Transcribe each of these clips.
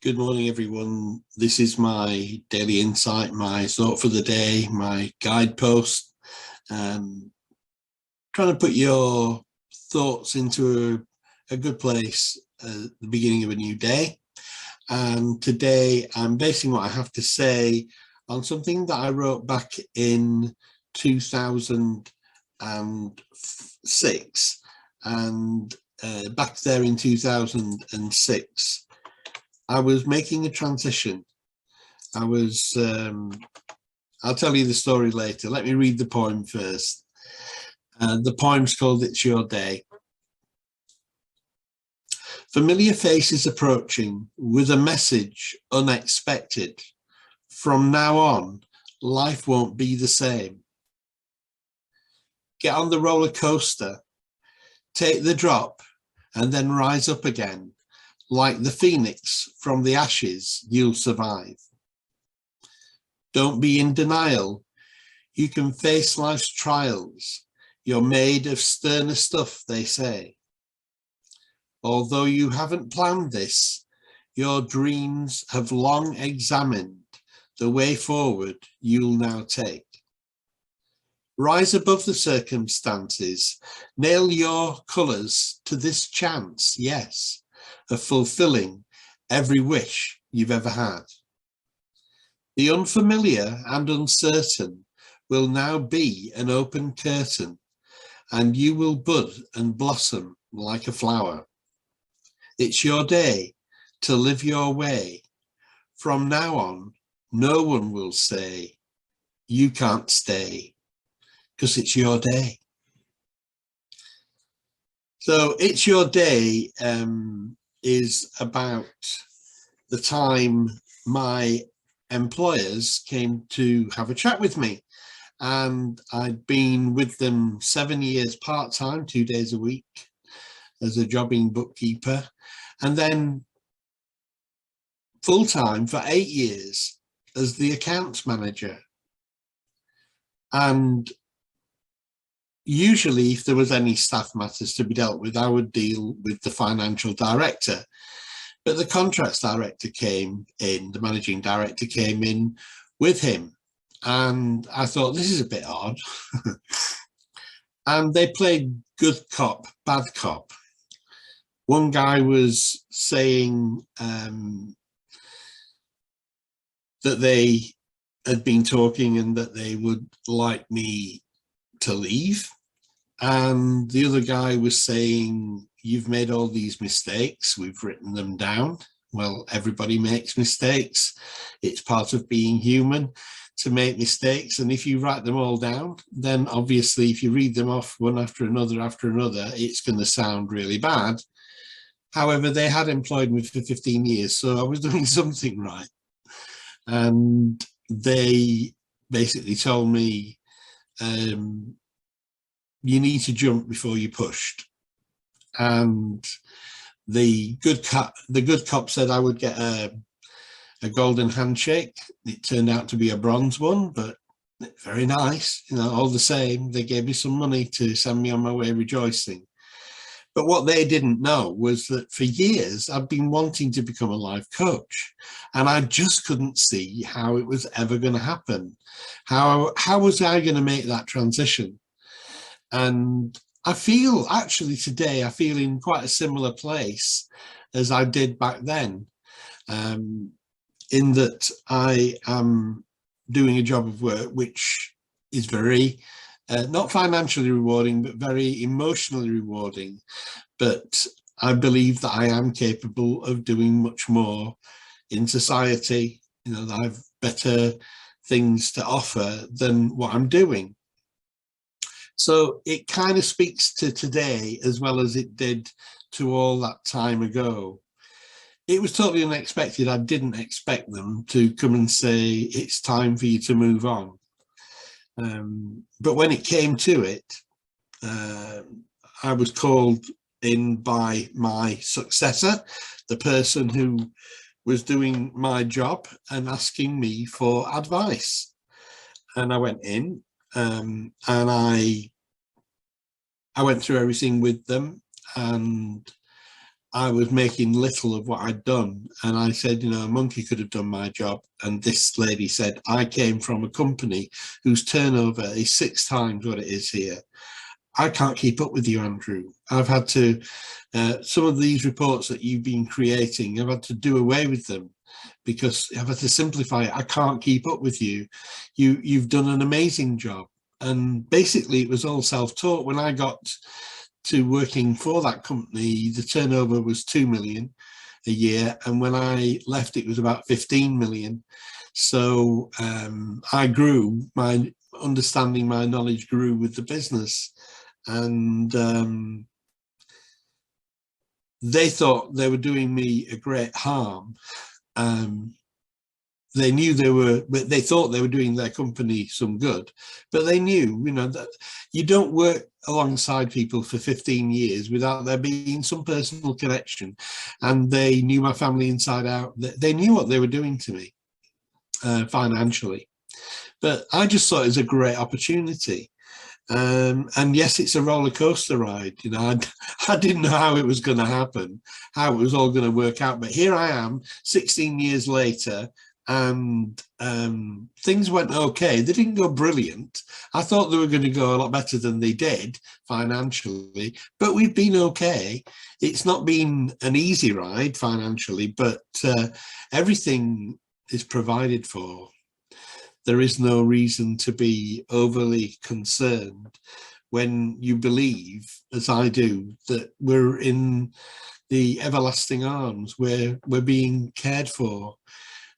Good morning, everyone. This is my daily insight, my thought for the day, my guidepost. Trying to put your thoughts into a good place at the beginning of a new day. And today I'm basing what I have to say on something that I wrote back in 2006. And back there in 2006, I was making a transition. I'll tell you the story later. Let me read the poem first. The poem's called It's Your Day. Familiar faces approaching with a message unexpected. From now on, life won't be the same. Get on the roller coaster, take the drop, and then rise up again. Like the phoenix from the ashes, you'll survive. Don't be in denial. You can face life's trials. You're made of sterner stuff, they say. Although you haven't planned this, your dreams have long examined the way forward you'll now take. Rise above the circumstances. Nail your colours to this chance, yes, of fulfilling every wish you've ever had. The unfamiliar and uncertain will now be an open curtain, and you will bud and blossom like a flower. It's your day to live your way. From now on, no one will say you can't stay, because it's your day. So It's Your Day is about the time my employers came to have a chat with me, and I'd been with them 7 years part-time, 2 days a week as a jobbing bookkeeper, and then full-time for 8 years as the accounts manager. And usually if there was any staff matters to be dealt with, I would deal with the financial director. But the contracts director came in, the managing director came in with him. And I thought, this is a bit odd. And they played good cop, bad cop. One guy was saying that they had been talking and that they would like me to leave. And the other guy was saying, you've made all these mistakes, we've written them down. Well, everybody makes mistakes. It's part of being human to make mistakes. And if you write them all down, then obviously if you read them off one after another, it's going to sound really bad. However, they had employed me for 15 years, so I was doing something right. And they basically told me, you need to jump before you're pushed. And the good cop said I would get a golden handshake. It turned out to be a bronze one, but very nice, you know, all the same. They gave me some money to send me on my way rejoicing. But what they didn't know was that for years I've been wanting to become a life coach, and I just couldn't see how it was ever going to happen. How was I going to make that transition? And I feel actually today, I feel in quite a similar place as I did back then, in that I am doing a job of work which is very, not financially rewarding, but very emotionally rewarding. But I believe that I am capable of doing much more in society, you know, that I have better things to offer than what I'm doing. So it kind of speaks to today as well as it did to all that time ago. It was totally unexpected. I didn't expect them to come and say, it's time for you to move on. But when it came to it, I was called in by my successor, the person who was doing my job, and asking me for advice. And I went in, and I went through everything with them, and I was making little of what I'd done. And I said, you know, a monkey could have done my job. And this lady said, I came from a company whose turnover is 6 times what it is here. I can't keep up with you, Andrew. I've had to, some of these reports that you've been creating, I've had to do away with them because I've had to simplify it. I can't keep up with you. You've done an amazing job. And basically it was all self-taught. When I got to working for that company, the turnover was 2 million a year. And when I left, it was about 15 million. So I grew, my understanding, my knowledge grew with the business. And they thought they were doing me a great harm. They knew they thought they were doing their company some good, but they knew, you know, that you don't work alongside people for 15 years without there being some personal connection. And they knew my family inside out. They knew what they were doing to me financially. But I just thought it was a great opportunity. And yes, it's a roller coaster ride. You know, I didn't know how it was going to happen, how it was all going to work out. But here I am, 16 years later, and things went okay. They didn't go brilliant. I thought they were going to go a lot better than they did financially, but we've been okay. It's not been an easy ride financially, but everything is provided for. There is no reason to be overly concerned when you believe, as I do, that we're in the everlasting arms, where we're being cared for,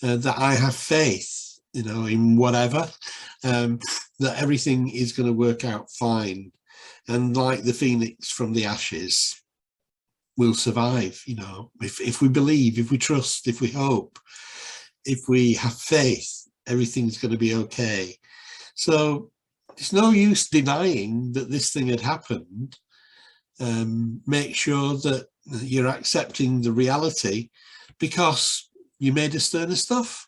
that I have faith, you know, in whatever, that everything is going to work out fine. And like the phoenix from the ashes, we'll survive, you know, if we believe, if we trust, if we hope, if we have faith, everything's going to be okay. So it's no use denying that this thing had happened. Make sure that you're accepting the reality, because you made us turn of stuff.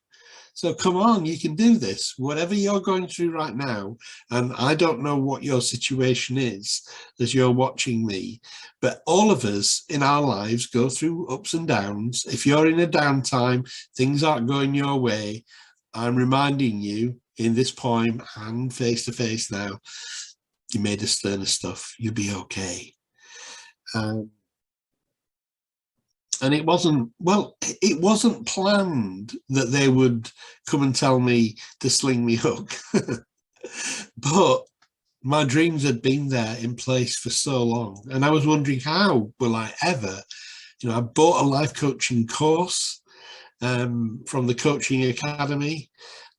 So come on, you can do this, whatever you're going through right now. And I don't know what your situation is as you're watching me, but all of us in our lives go through ups and downs. If you're in a downtime, things aren't going your way, I'm reminding you in this poem and face to face now, you made us learn of stuff, you'll be okay. And it wasn't, well, it wasn't planned that they would come and tell me to sling me hook. But my dreams had been there in place for so long. And I was wondering, how will I ever, you know, I bought a life coaching course from the Coaching Academy,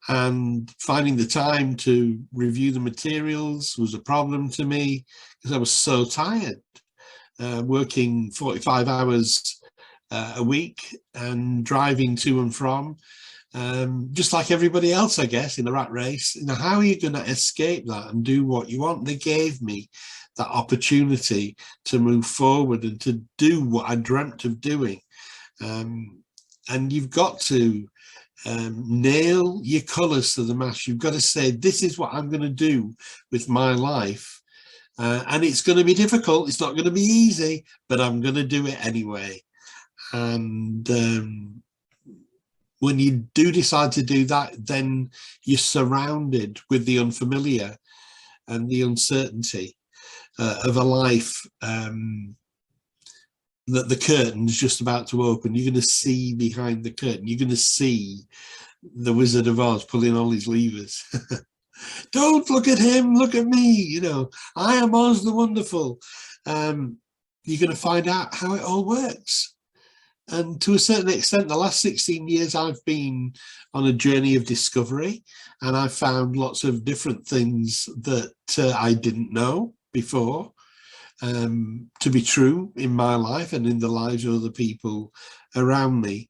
and finding the time to review the materials was a problem to me because I was so tired, working 45 hours a week and driving to and from, just like everybody else, I guess, in the rat race. You know, how are you going to escape that and do what you want? They gave me that opportunity to move forward and to do what I dreamt of doing. And you've got to nail your colours to the mast. You've got to say, this is what I'm going to do with my life. And it's going to be difficult. It's not going to be easy, but I'm going to do it anyway. And when you do decide to do that, then you're surrounded with the unfamiliar and the uncertainty of a life that the curtain's just about to open. You're going to see behind the curtain. You're going to see the Wizard of Oz pulling all his levers. Don't look at him, look at me. You know, I am Oz the Wonderful. You're going to find out how it all works. And to a certain extent, the last 16 years, I've been on a journey of discovery, and I've found lots of different things that I didn't know before to be true in my life and in the lives of other people around me.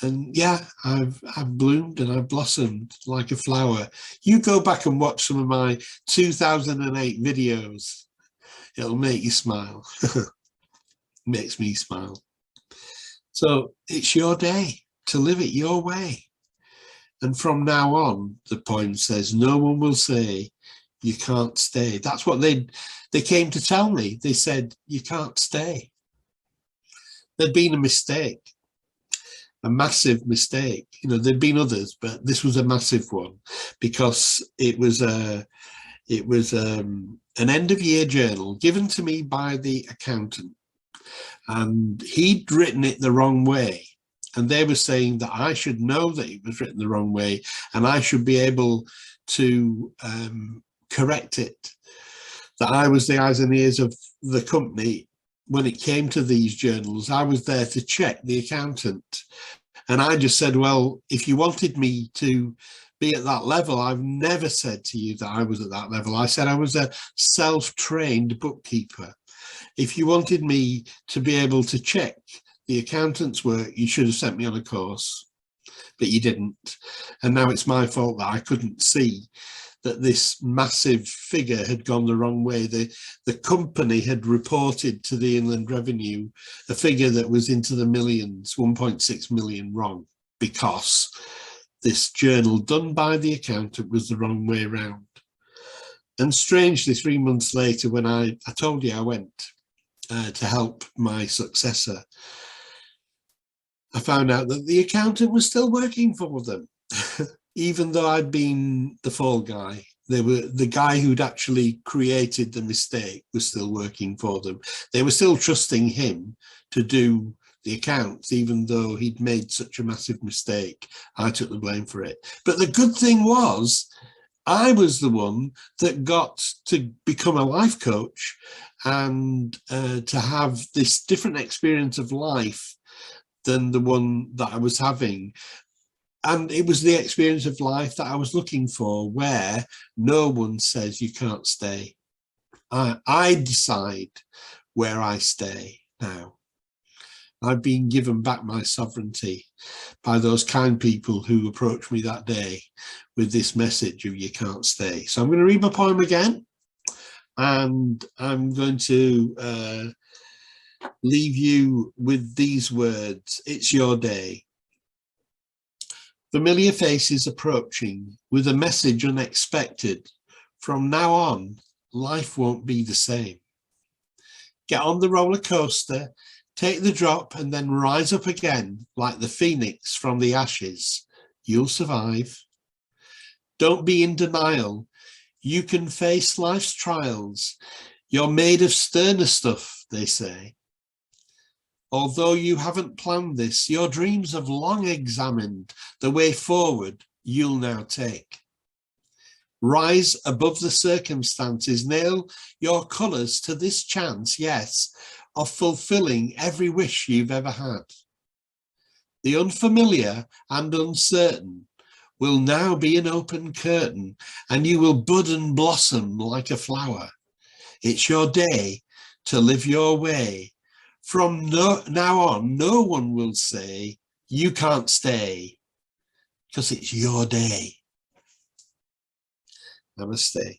And yeah, I've bloomed and I've blossomed like a flower. You go back and watch some of my 2008 videos. It'll make you smile. Makes me smile. So it's your day to live it your way. And from now on, the poem says, no one will say you can't stay. That's what they came to tell me. They said, you can't stay. There'd been a mistake, a massive mistake. You know, there'd been others, but this was a massive one, because it was an end of year journal given to me by the accountant, and he'd written it the wrong way. And they were saying that I should know that it was written the wrong way, and I should be able to correct it. That I was the eyes and ears of the company when it came to these journals. I was there to check the accountant. And I just said, well, if you wanted me to be at that level, I've never said to you that I was at that level. I said I was a self-trained bookkeeper. If you wanted me to be able to check the accountant's work, you should have sent me on a course, but you didn't. And now it's my fault that I couldn't see that this massive figure had gone the wrong way. The company had reported to the Inland Revenue a figure that was into the millions, 1.6 million wrong, because this journal done by the accountant was the wrong way around. And strangely, 3 months later, when I told you I went to help my successor, I found out that the accountant was still working for them. Even though I'd been the fall guy, the guy who'd actually created the mistake was still working for them. They were still trusting him to do the accounts, even though he'd made such a massive mistake. I took the blame for it. But the good thing was, I was the one that got to become a life coach and to have this different experience of life than the one that I was having. And it was the experience of life that I was looking for, where no one says you can't stay. I decide where I stay now. I've been given back my sovereignty by those kind people who approached me that day with this message of you can't stay. So I'm going to read my poem again, and I'm going to leave you with these words. It's your day. Familiar faces approaching with a message unexpected. From now on, life won't be the same. Get on the roller coaster, take the drop, and then rise up again like the phoenix from the ashes. You'll survive. Don't be in denial. You can face life's trials. You're made of sterner stuff, they say. Although you haven't planned this, your dreams have long examined the way forward you'll now take. Rise above the circumstances, nail your colours to this chance, yes, of fulfilling every wish you've ever had. The unfamiliar and uncertain will now be an open curtain, and you will bud and blossom like a flower. It's your day to live your way. From now on, no one will say, you can't stay, because it's your day. Namaste.